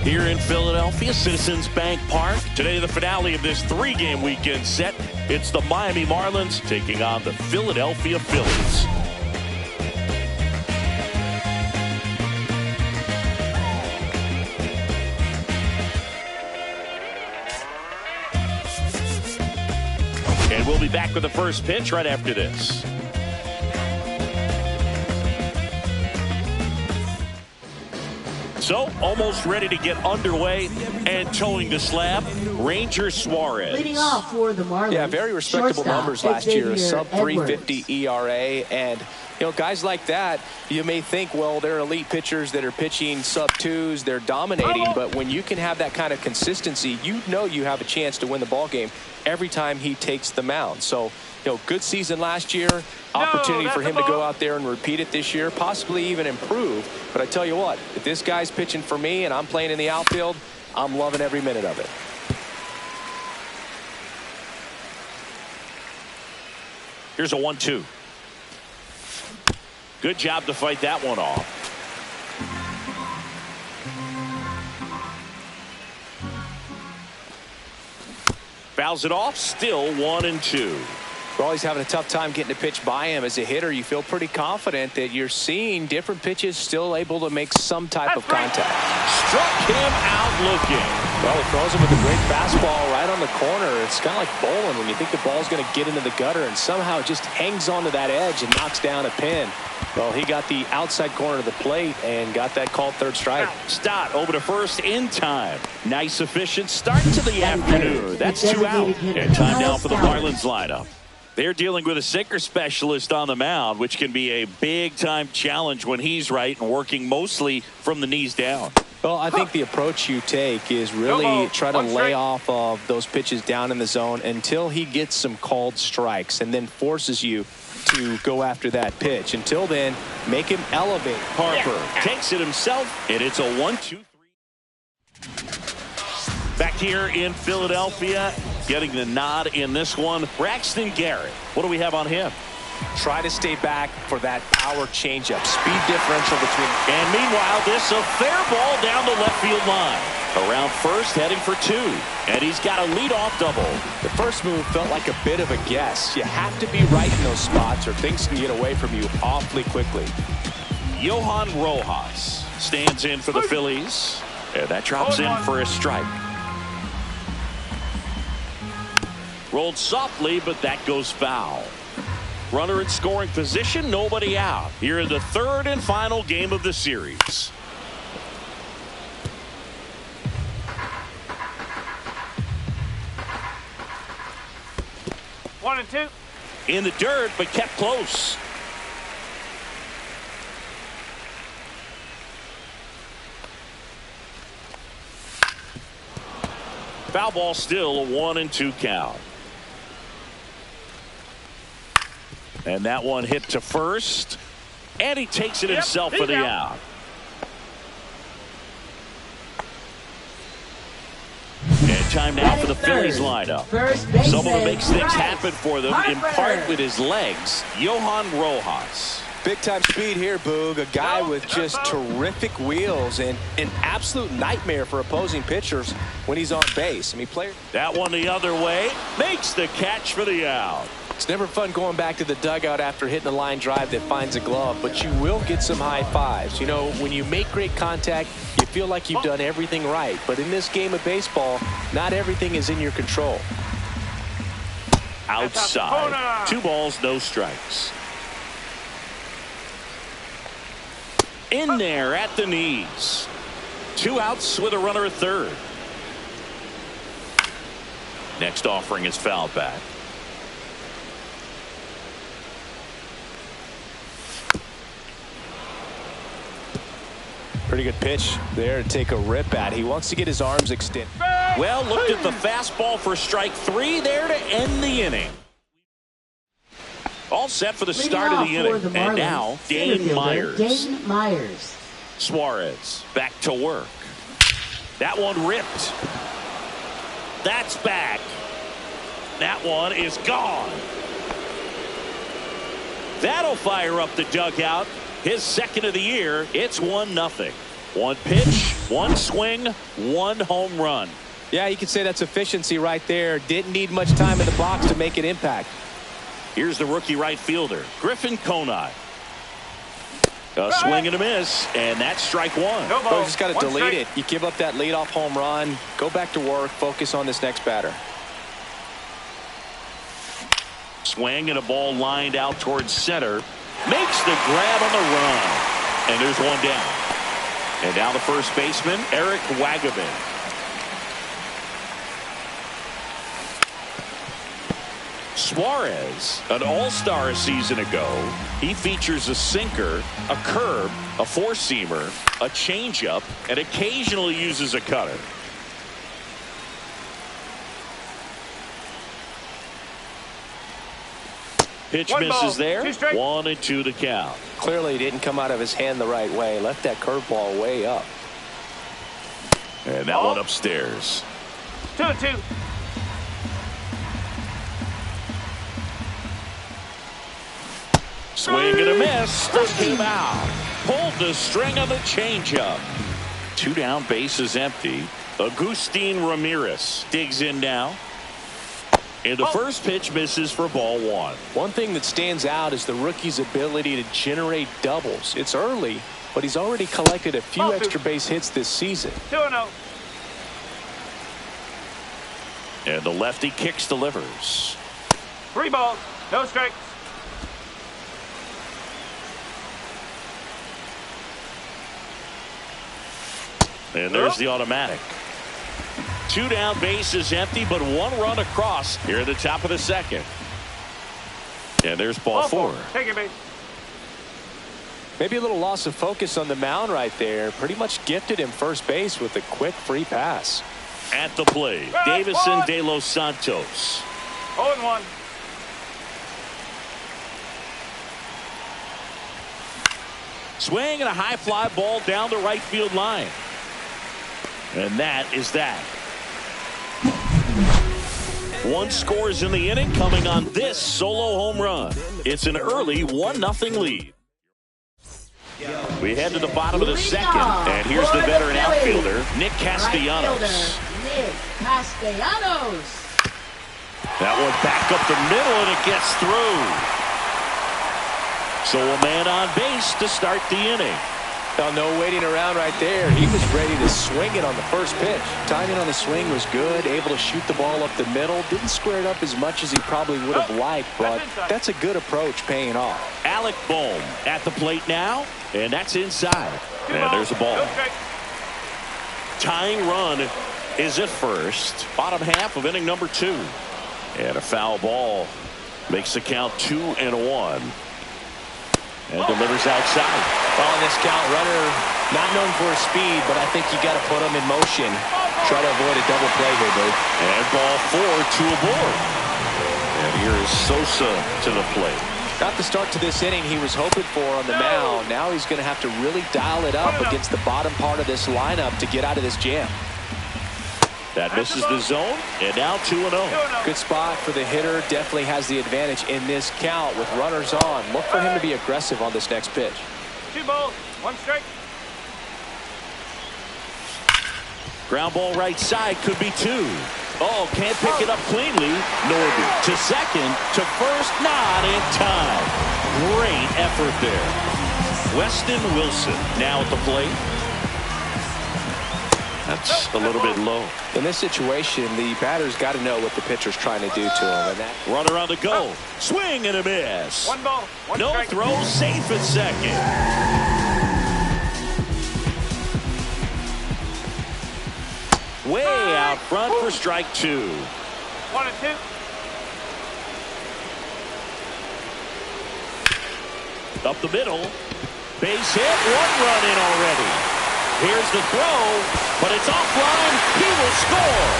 Here in Philadelphia, Citizens Bank Park. Today, the finale of this 3-game weekend set. It's the Miami Marlins taking on the Philadelphia Phillies. And we'll be back with the first pitch right after this. So, almost ready to get underway and towing the slab, Ranger Suarez. Leading off for the Marlins. Yeah, very respectable numbers last year, a sub 350 ERA. And, you know, guys like that, you may think, well, they're elite pitchers that are pitching sub 2s, they're dominating. But when you can have that kind of consistency, you know you have a chance to win the ball game every time he takes the mound. So, you know, good season last year, opportunity for him to go out there and repeat it this year, possibly even improve. But I tell you what, if this guy's pitching for me and I'm playing in the outfield, I'm loving every minute of it. Here's a 1-2. Good job to fight that one off. Fouls it off, still 1-2. Well, he's having a tough time getting a pitch by him. As a hitter, you feel pretty confident that you're seeing different pitches still able to make some type of contact. Struck him out looking. Well, he throws him with a great fastball right on the corner. It's kind of like bowling when you think the ball's going to get into the gutter and somehow it just hangs onto that edge and knocks down a pin. Well, he got the outside corner of the plate and got that called third strike. Stott over to first in time. Nice efficient start to the afternoon. That's 2 out. And time now for the Marlins lineup. They're dealing with a sinker specialist on the mound, which can be a big-time challenge when he's right and working mostly from the knees down. Well, I think the approach you take is really try to lay off of those pitches down in the zone until he gets some called strikes and then forces you to go after that pitch. Until then, make him elevate. Harper takes it himself, and it's a 1-2-3. Back here in Philadelphia, getting the nod in this one, Braxton Garrett. What do we have on him? Try to stay back for that power changeup. Speed differential between. And meanwhile, this a fair ball down the left field line. Around first, heading for 2. And he's got a leadoff double. The first move felt like a bit of a guess. You have to be right in those spots or things can get away from you awfully quickly. Johan Rojas stands in for the Phillies. And that drops in for a strike. Rolled softly, but that goes foul. Runner in scoring position, nobody out. Here in the third and final game of the series. One and two. In the dirt, but kept close. Foul ball, still a 1-2 count. And that one hit to first. And he takes it himself for the out. And time now for the Phillies lineup. Someone who makes things happen for them, in part with his legs, Johan Rojas. Big time speed here, Boog. A guy with just terrific wheels and an absolute nightmare for opposing pitchers when he's on base. I mean, that one the other way, makes the catch for the out. It's never fun going back to the dugout after hitting a line drive that finds a glove, but you will get some high fives. You know, when you make great contact, you feel like you've done everything right. But in this game of baseball, not everything is in your control. Outside. 2 balls, no strikes. In there at the knees. 2 outs with a runner at third. Next offering is foul back. Pretty good pitch there to take a rip at. He wants to get his arms extended. Well, looked at the fastball for strike 3 there to end the inning. All set for the start of the inning. And now, Dane Myers. Suarez back to work. That one ripped. That's back. That one is gone. That'll fire up the dugout. His second of the year. It's 1-0. One pitch, one swing, one home run. Yeah, you could say that's efficiency right there. Didn't need much time in the box to make an impact. Here's the rookie right fielder, Griffin Conine. A swing and a miss, and that's strike one. No ball. You just got to delete it. You give up that leadoff home run. Go back to work. Focus on this next batter. Swing and a ball lined out towards center. Makes the grab on the run. And there's one down. And now the first baseman, Eric Wagaman. Suarez, an all-star a season ago. He features a sinker, a curve, a four-seamer, a changeup, and occasionally uses a cutter. Pitch misses there. 1-2 to count. Clearly didn't come out of his hand the right way. Left that curveball way up. And that one upstairs. 2-2. Swing and a miss. Struck him out. Pulled the string on the changeup. 2 down, bases empty. Agustin Ramirez digs in now. And the first pitch misses for ball one. One thing that stands out is the rookie's ability to generate doubles. It's early, but he's already collected a few extra base hits this season. 2-0. And the lefty kicks, delivers. 3 balls, no strikes. And there's the automatic. 2 down, bases empty, but 1 run across here at the top of the second. And there's ball 4. Take it, base. Maybe a little loss of focus on the mound right there. Pretty much gifted him first base with a quick free pass. At the plate, Davison De Los Santos. 0-1. Swing and a high fly ball down the right field line. And that is that. 1 scores in the inning, coming on this solo home run. It's an early 1-0 lead. We head to the bottom of the second, and here's the veteran outfielder, Nick Castellanos. Nick Castellanos. That one back up the middle, and it gets through. So a man on base to start the inning. Oh, no waiting around right there. He was ready to swing it on the first pitch. Timing on the swing was good. Able to shoot the ball up the middle. Didn't square it up as much as he probably would have liked, but that's a good approach paying off. Alec Bohm at the plate now, and that's inside. And there's a ball. Tying run is at first. Bottom half of inning number 2. And a foul ball makes the count 2-1. And delivers outside. Well, in this count, runner not known for his speed, but I think you got to put him in motion. Try to avoid a double play here, Dave. And ball 4 to aboard. And here is Sosa to the plate. Not the start to this inning he was hoping for on the mound. Now he's going to have to really dial it up against the bottom part of this lineup to get out of this jam. That misses the zone, and now 2-0. Good spot for the hitter. Definitely has the advantage in this count with runners on. Look for him to be aggressive on this next pitch. 2 balls, 1 strike. Ground ball right side, could be 2. Oh, can't pick it up cleanly. Norby to second, to first, not in time. Great effort there. Weston Wilson now at the plate. That's a little bit low. In this situation, the batter's got to know what the pitcher's trying to do to him. And that runner on the go. Swing and a miss. 1 ball, 1 no strike. throw, safe at second. Way out front for strike 2. 1-2. Up the middle. Base hit. 1 run in already. Here's the throw, but it's offline. He will score.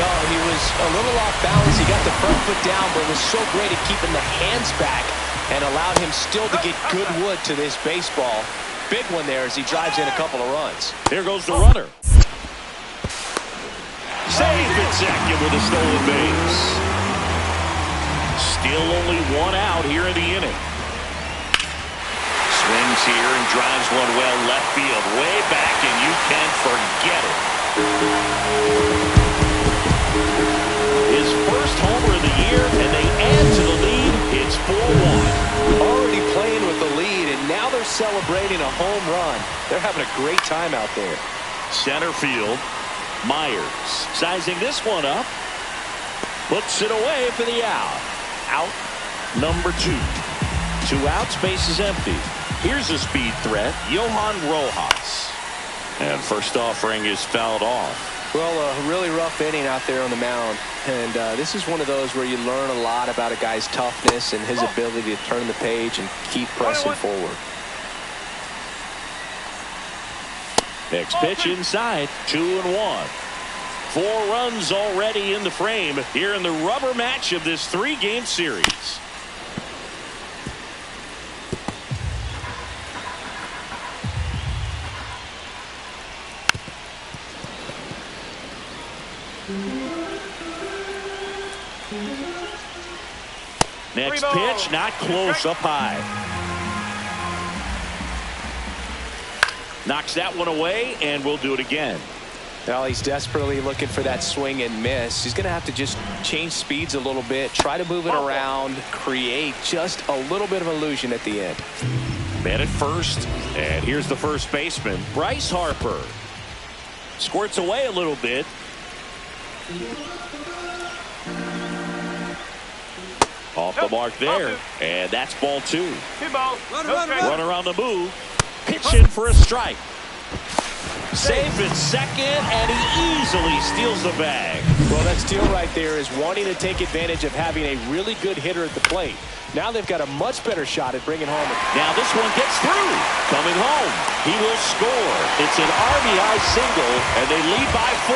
Oh, he was a little off balance. He got the front foot down, but was so great at keeping the hands back and allowed him still to get good wood to this baseball. Big one there as he drives in a couple of runs. Here goes the runner. Safe at second with a stolen base. Still only one out here in the inning. Swings here and drives one well left field. Way back, and you can forget it. His first homer of the year, and they add to the lead. It's 4-1. Already playing with the lead, and now they're celebrating a home run. They're having a great time out there. Center field. Myers sizing this one up. Puts it away for the out. Out number 2. 2 outs, base is empty. Here's a speed threat, Johan Rojas. And first offering is fouled off. Well, a really rough inning out there on the mound. And this is one of those where you learn a lot about a guy's toughness and his ability to turn the page and keep pressing forward. Next pitch inside, 2-1. 4 runs already in the frame here in the rubber match of this 3-game series. Next pitch, not close, up high. Knocks that one away, and we'll do it again. Well, he's desperately looking for that swing and miss. He's going to have to just change speeds a little bit, try to move it around, create just a little bit of illusion at the end. Man at first, and here's the first baseman, Bryce Harper. Squirts away a little bit. Off the mark there, and that's ball 2. 2 balls. Runner on the move, pitching for a strike. Safe at second, and he easily steals the bag. Well, that steal right there is wanting to take advantage of having a really good hitter at the plate. Now they've got a much better shot at bringing home. Now this one gets through. Coming home, he will score. It's an RBI single, and they lead by 4.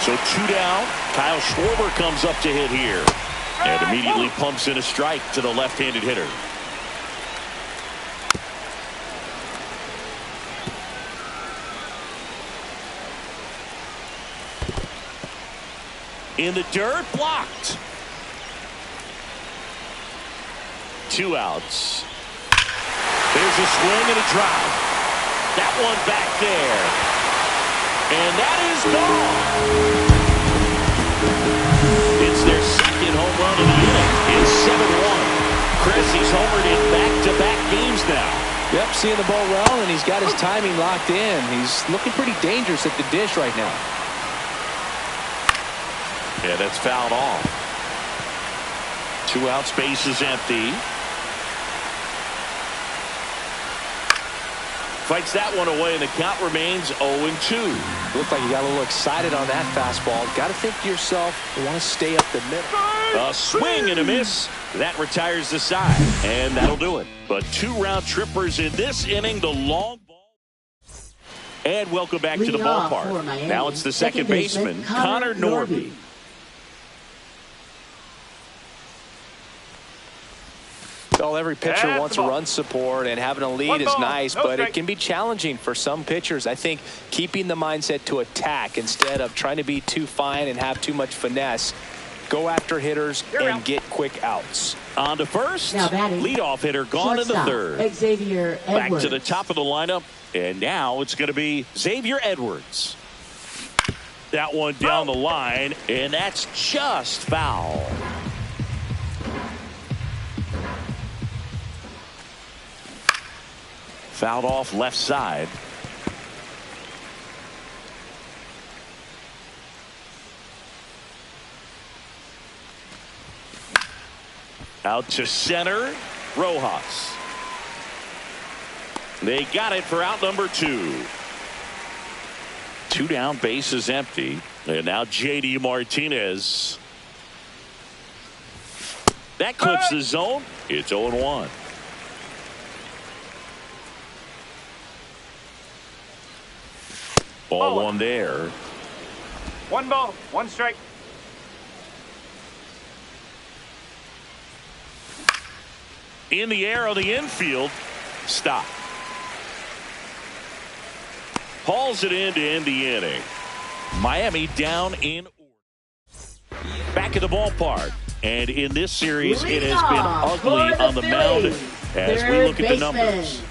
So 2 down. Kyle Schwarber comes up to hit here. And immediately pumps in a strike to the left-handed hitter. In the dirt, blocked. 2 outs. There's a swing and a drive. That one back there. And that is gone. It's their second home run of the inning. It's 7-1. Chris, he's homered in back-to-back games now. Yep, seeing the ball well, and he's got his timing locked in. He's looking pretty dangerous at the dish right now. Yeah, that's fouled off. 2 outs, base is empty. Fights that one away, and the count remains 0-2. Looked like you got a little excited on that fastball. Got to think to yourself, you want to stay up the middle. A swing and a miss. That retires the side, and that'll do it. But 2 round trippers in this inning, the long ball. And welcome back to the ballpark. Now it's the second baseman, Connor Norby. Well, every pitcher wants run support, and having a lead is nice, but it can be challenging for some pitchers. I think keeping the mindset to attack instead of trying to be too fine and have too much finesse. Go after hitters and get quick outs. On to first, leadoff hitter gone in the third. Xavier Edwards. Back to the top of the lineup, and now it's going to be Xavier Edwards. That one down the line, and that's just foul. Fouled off left side. Out to center, Rojas. They got it for out number 2. 2 down, base is empty. And now J.D. Martinez. That clips the zone. It's 0-1. Ball 1 there. 1 ball, 1 strike. In the air on the infield. Stop. Hauls it in to end the inning. Miami down in order. Back back at the ballpark. And in this series, it has been ugly on the mound as we look at the numbers.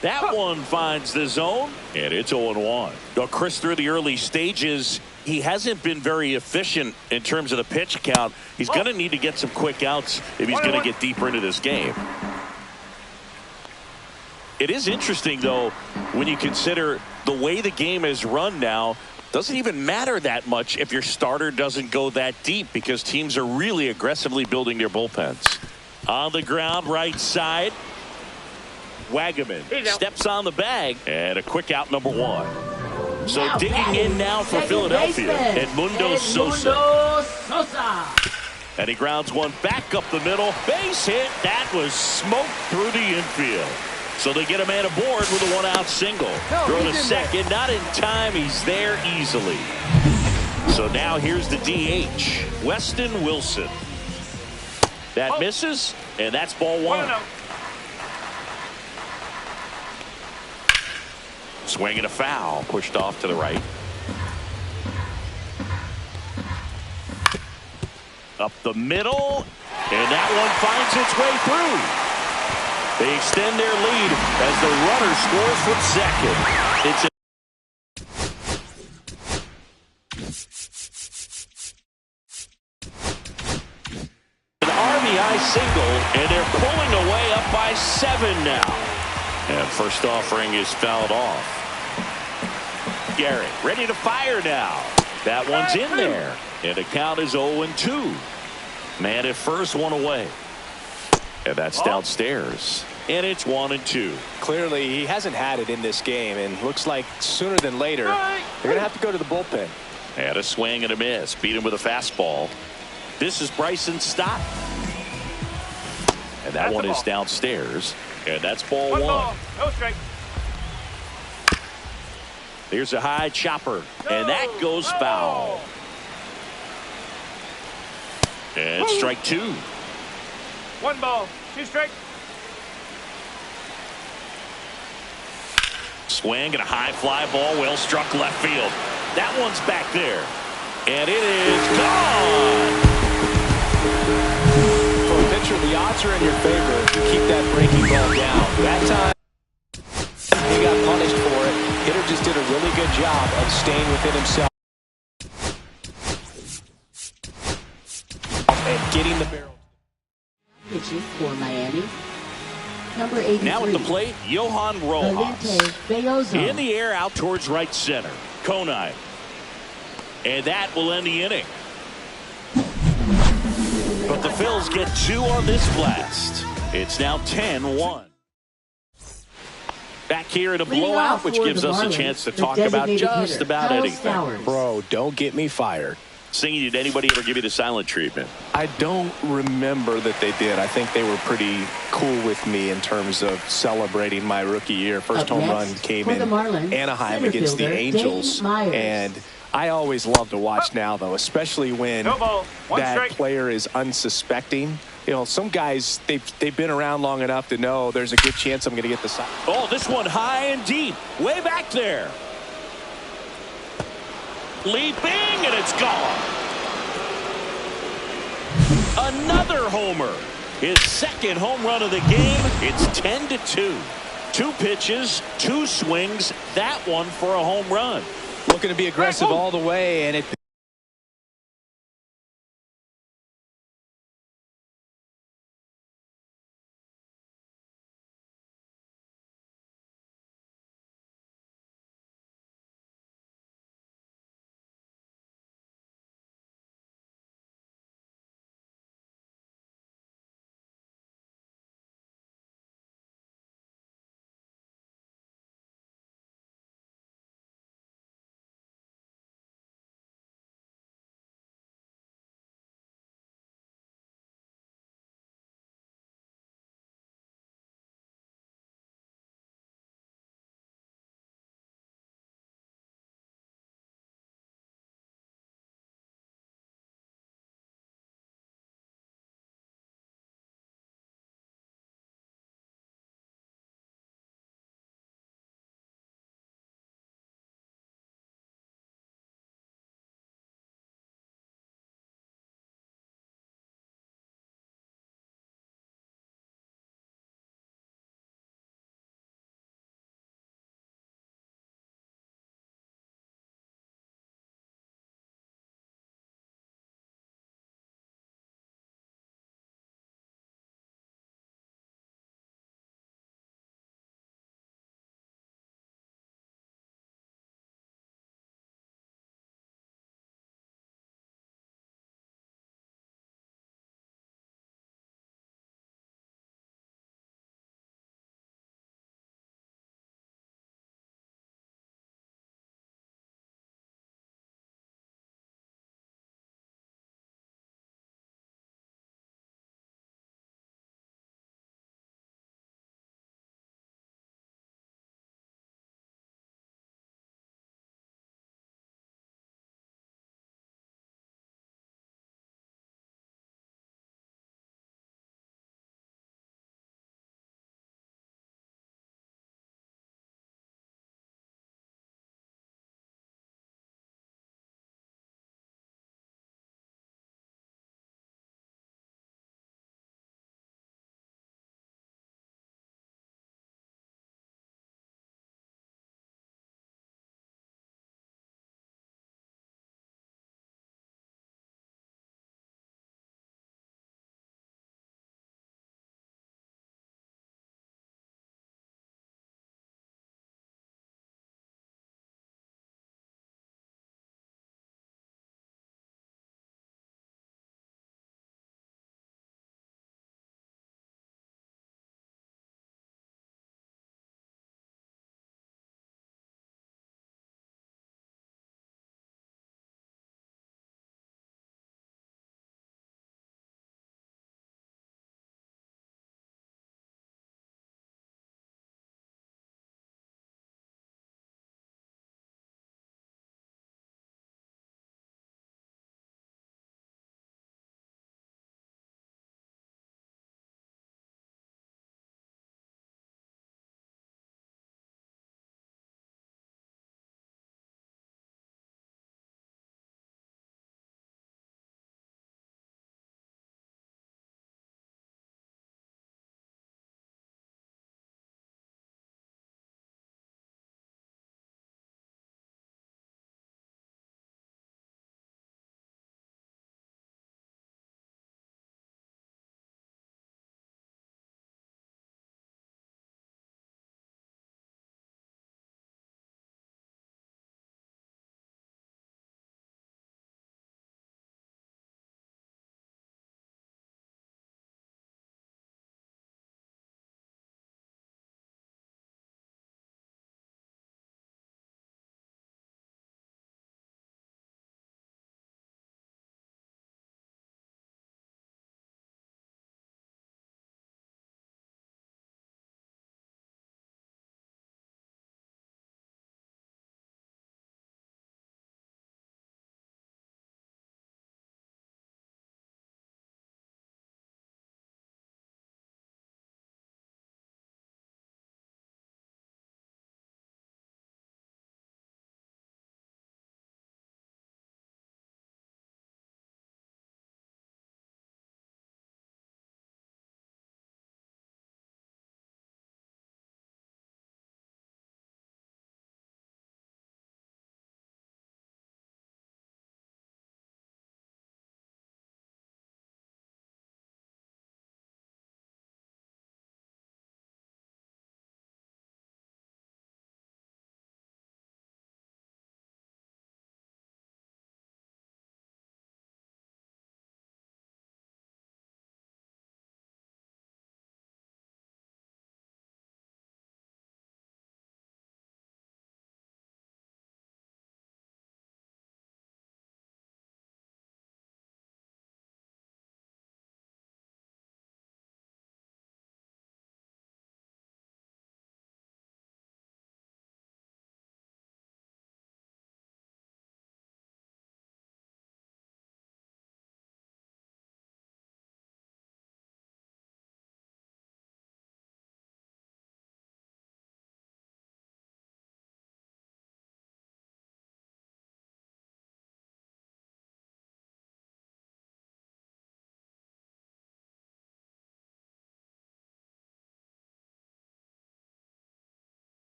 That one finds the zone, and it's 0-1. Now, Chris, through the early stages, he hasn't been very efficient in terms of the pitch count. He's going to need to get some quick outs if he's going to get deeper into this game. It is interesting, though, when you consider the way the game is run now. Doesn't even matter that much if your starter doesn't go that deep because teams are really aggressively building their bullpens. On the ground, right side. Wagaman steps on the bag, and a quick out, number 1. So now digging in now for Philadelphia, Edmundo Sosa. And he grounds one back up the middle. Base hit. That was smoked through the infield. So they get a man aboard with a one-out single. Throw to second. Not in time. He's there easily. So now here's the DH, Weston Wilson. That misses, and that's ball 1. Swing and a foul, pushed off to the right. Up the middle, and that one finds its way through. They extend their lead as the runner scores from second. It's an RBI single, and they're pulling away up by 7 now. And first offering is fouled off. Garrett ready to fire now. That one's in there. And the count is 0-2. Man at first, one away. And that's downstairs. And it's 1-2. Clearly, he hasn't had it in this game. And looks like sooner than later, they're going to have to go to the bullpen. And a swing and a miss. Beat him with a fastball. This is Bryson Stott. And that one is downstairs. And that's ball 1. No strike. There's a high chopper, and that goes foul. And strike 2. 1 ball, 2 strike. Swing and a high fly ball, well struck left field. That one's back there, and it is gone. For a pitcher, the odds are in your favor if you keep that breaking ball down. That time, he got punished for it. Hitter just did a really good job of staying within himself and getting the barrel. Pitching for Miami. Number 83. Now at the plate, Johan Rojas. In the air out towards right center. Conine. And that will end the inning. But the Phils get 2 on this blast. It's now 10-1. Back here in a blowout, which gives us a chance to talk about just about anything. Bro, don't get me fired. Singing, did anybody ever give you the silent treatment? I don't remember that they did. I think they were pretty cool with me in terms of celebrating my rookie year. First home run came in Anaheim against the Angels. And I always love to watch now, though, especially when that player is unsuspecting. You know, some guys, they've been around long enough to know there's a good chance I'm going to get the side. Oh, this one high and deep, way back there. Leaping, and it's gone. Another homer. His second home run of the game. It's 10-2. 2 pitches, 2 swings. That one for a home run. Looking to be aggressive all the way, and it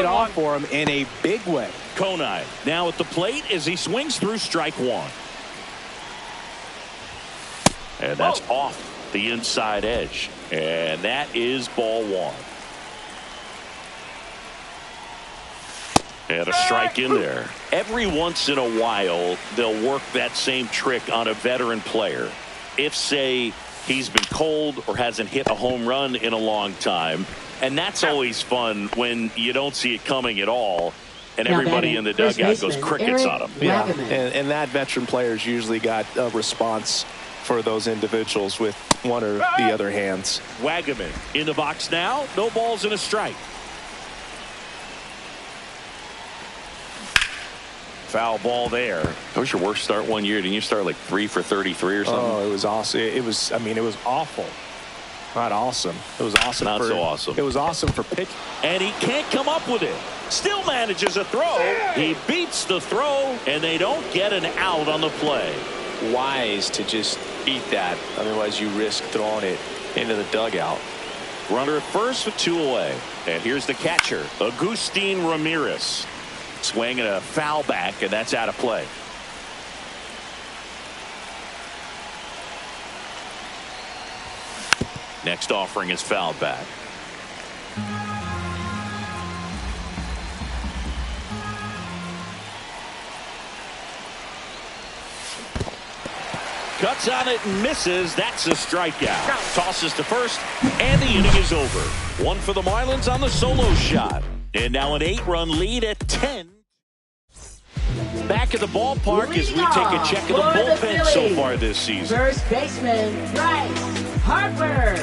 paid off for him in a big way. Konai now at the plate as he swings through strike one. And that's off the inside edge. And that is ball one. And a strike in there. Every once in a while, they'll work that same trick on a veteran player. If, say, he's been cold or hasn't hit a home run in a long time. And that's always fun when you don't see it coming at all. And everybody in the dugout goes crickets on him. Yeah, and that veteran player's usually got a response for those individuals with one or the other hands. Wagaman in the box now. No balls and a strike. Foul ball there. That was your worst start one year. Didn't you start like 3 for 33 or something? Oh, it was awesome. It was, I mean, it was awful. Not awesome. It was awesome. Not so awesome. It was awesome for pitch. And he can't come up with it. Still manages a throw. He beats the throw, and they don't get an out on the play. Wise to just eat that. Otherwise, you risk throwing it into the dugout. Runner at first with 2 away. And here's the catcher, Agustin Ramirez. Swinging a foul back, and that's out of play. Next offering is fouled back. Cuts on it and misses. That's a strikeout. Tosses to first, and the inning is over. One for the Marlins on the solo shot. And now an 8-run lead at 10. Back at the ballpark as we take a check of the bullpen so far this season. First baseman, Bryce Harper.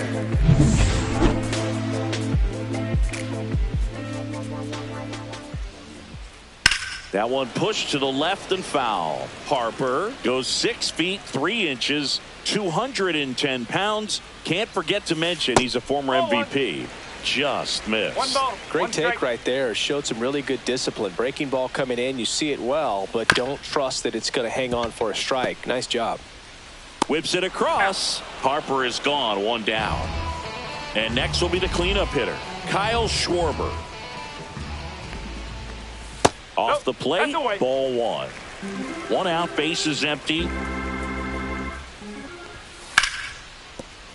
That one pushed to the left and foul. Harper goes 6 feet 3 inches, 210 pounds. Can't forget to mention he's a former MVP. Just missed. One ball. Great take right there. Showed some really good discipline. Breaking ball coming in. You see it well, but don't trust that it's going to hang on for a strike. Nice job. Whips it across. Harper is gone. 1 down. And next will be the cleanup hitter, Kyle Schwarber. Off the plate. Ball 1. 1 out. Base is empty.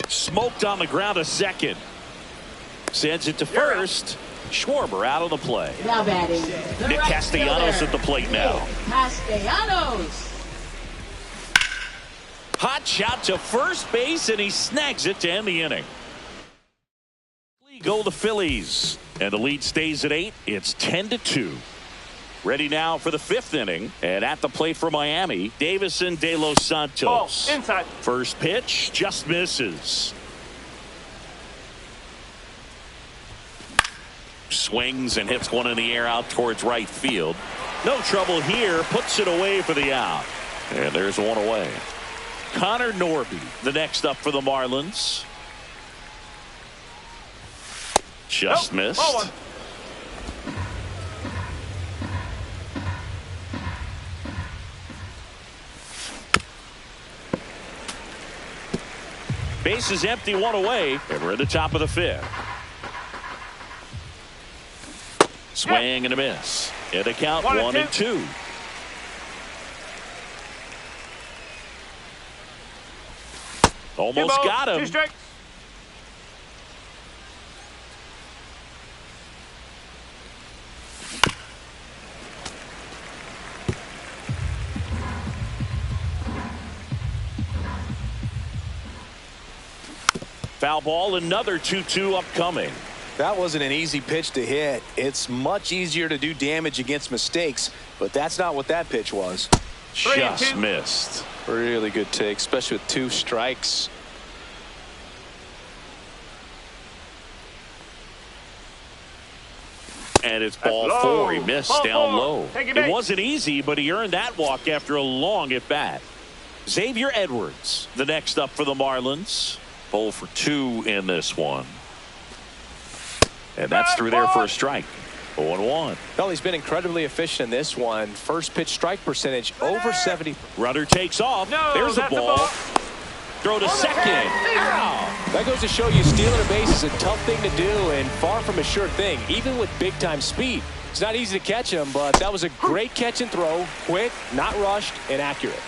Smoked on the ground a second. Sends it to first. Schwarber out of the play. Now batting, Nick Castellanos at the plate now. Castellanos. Hot shot to first base, and he snags it to end the inning. Go the Phillies, and the lead stays at 8. It's 10-2. Ready now for the 5th inning, and at the plate for Miami, Davison De Los Santos. Ball inside. First pitch just misses. Swings and hits one in the air out towards right field. No trouble here. Puts it away for the out. And there's 1 away. Connor Norby, the next up for the Marlins. Just missed. Ball 1. Base is empty, 1 away. And we're at the top of the 5th. Swing and a miss. And a count 1 and 2. Almost got him. 2 strikes. Foul ball, another 2-2 upcoming. That wasn't an easy pitch to hit. It's much easier to do damage against mistakes, but that's not what that pitch was. Just missed. Really good take, especially with 2 strikes. And it's ball 4. He missed Ball down 4. low. It wasn't easy, but he earned that walk after a long at bat. Xavier Edwards, the next up for the Marlins. 0 for 2 in this one. And that's through there for a strike. 0-1. Well, he's been incredibly efficient in this one. First pitch strike percentage over 70. Rudder takes off. No, there's a ball. Throw to second. Ow! That goes to show you stealing a base is a tough thing to do and far from a sure thing, even with big-time speed. It's not easy to catch him, but that was a great catch and throw. Quick, not rushed, and accurate.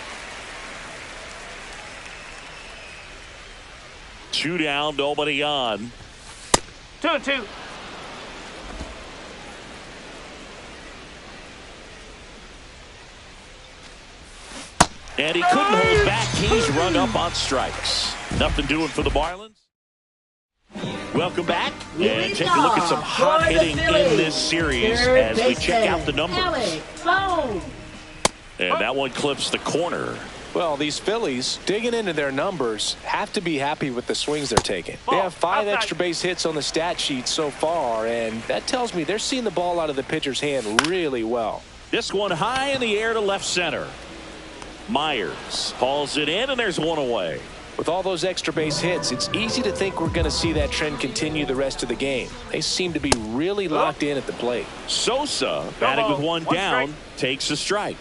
2 down, nobody on. 2-2. And he couldn't hold back. He's run up on strikes. Nothing doing for the Marlins. Welcome back and take a look at some hot hitting in this series as we check out the numbers. And that one clips the corner. Well, these Phillies, digging into their numbers, have to be happy with the swings they're taking. They have 5 extra base hits on the stat sheet so far, and that tells me they're seeing the ball out of the pitcher's hand really well. This one high in the air to left center. Myers hauls it in, and there's one away. With all those extra base hits, it's easy to think we're going to see that trend continue the rest of the game. They seem to be really locked in at the plate. Sosa, batting with one down, takes a strike.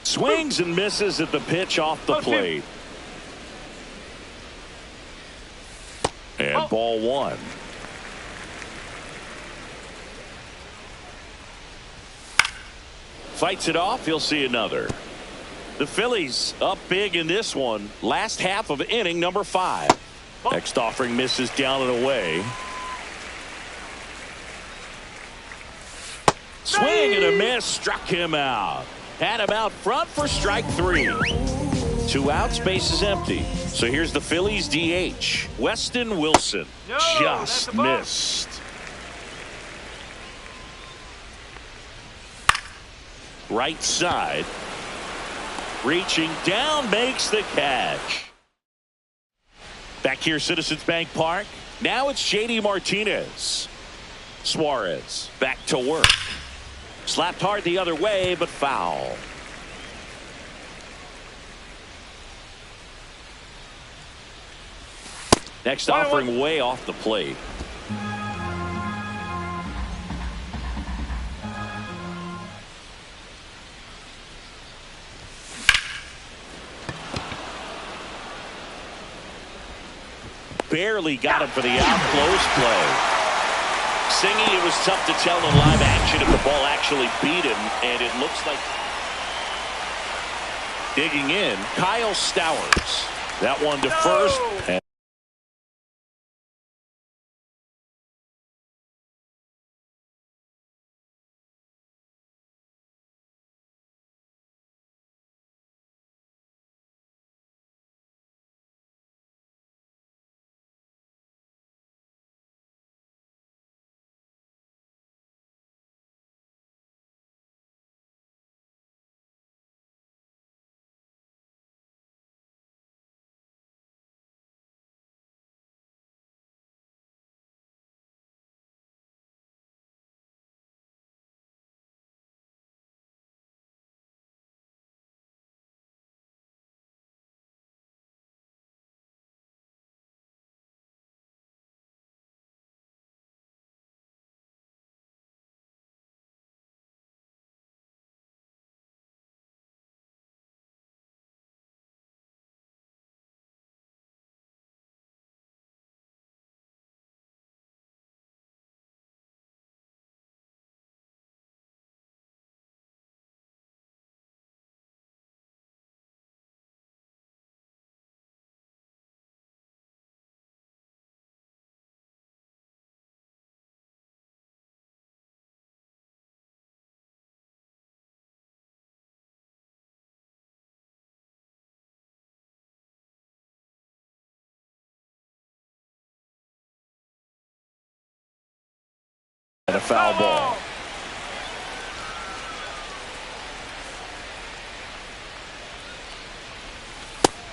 Swings and misses at the pitch off the plate. And ball 1. Fights it off. He'll see another. The Phillies up big in this one. Last half of inning number 5. Next offering misses down and away. Swing and a miss. Struck him out. Had him out front for strike 3. 2 outs, base is empty. So here's the Phillies DH. Weston Wilson just missed. Right side. Reaching down, makes the catch. Back here, Citizens Bank Park. Now it's JD Martinez. Suarez back to work. Slapped hard the other way, but foul. Next offering way off the plate. Barely got him for the out. Close play. Singing, it was tough to tell in live action if the ball actually beat him, and it looks like digging in. Kyle Stowers. That one to first. And a foul ball.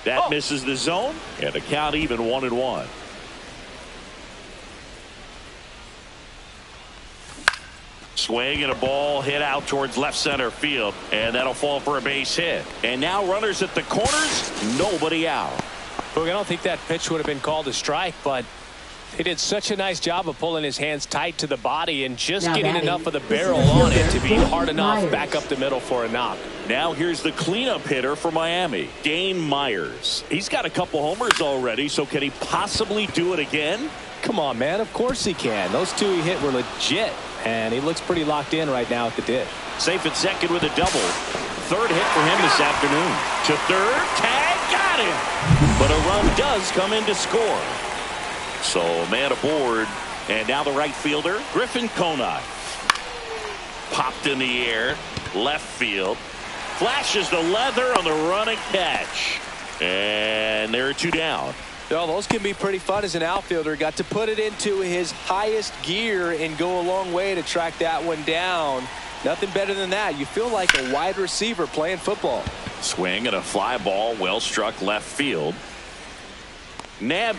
That misses the zone, and the count even 1-1. Swing and a ball hit out towards left center field, and that'll fall for a base hit. And now runners at the corners, nobody out. Look, I don't think that pitch would have been called a strike, but He did such a nice job of pulling his hands tight to the body and just Now getting batting, enough of the the barrel center on it fielder, to be Dane hard enough Myers. back up the middle for a knock. Now here's the cleanup hitter for Miami, Dane Myers. He's got a couple homers already, so can he possibly do it again? Come on, man. Of course he can. Those two he hit were legit, and he looks pretty locked in right now at the dish. Safe at second with a double. Third hit for him this afternoon. To third, tag, got him. But a run does come in to score. So man aboard, and now the right fielder, Griffin Conine. Popped in the air, left field. Flashes the leather on the running catch. And there are two down. No, those can be pretty fun as an outfielder. Got to put it into his highest gear and go a long way to track that one down. Nothing better than that. You feel like a wide receiver playing football. Swing and a fly ball, well struck left field. Nabbed